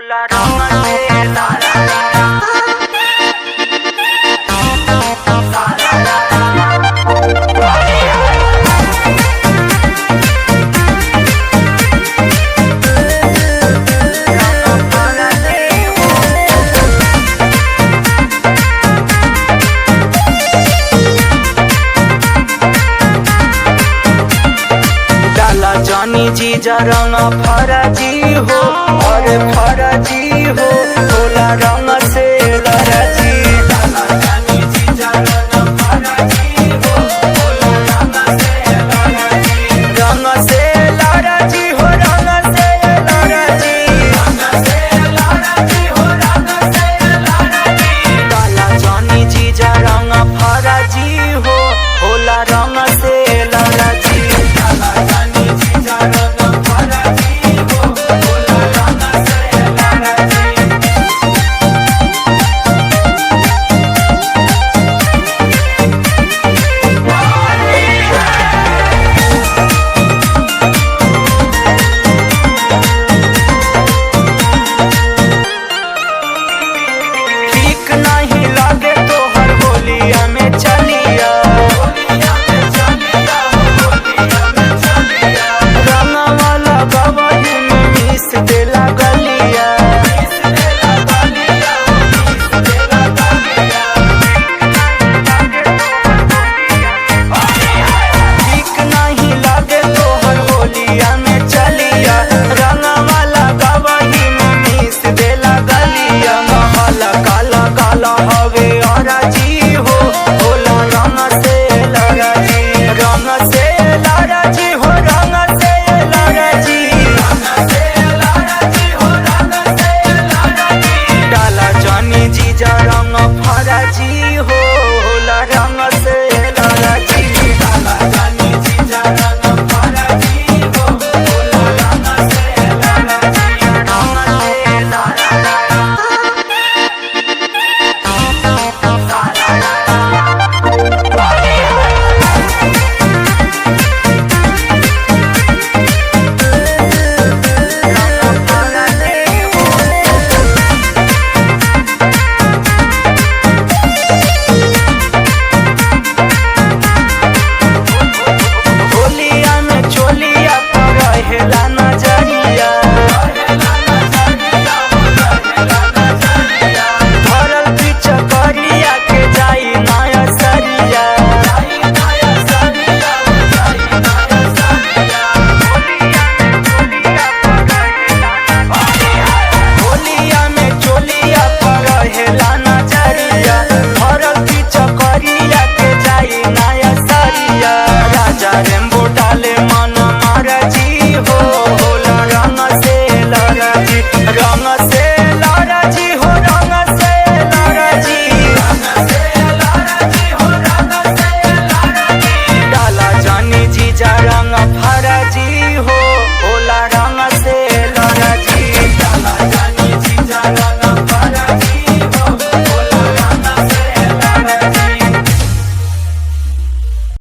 होला रंग से ला ला ला जानी जीजा रंग फराजी हो और फराजी हो होला रंग से लराजी जानी जीजा रंग फराजी हो होला रंग से लराजी रंग से लराजी हो रंग से लराजी रंग से लराजी हो रंग से लराजी काला जानी जीजा रंग फराजी हो होला रंग से लराजी Rembo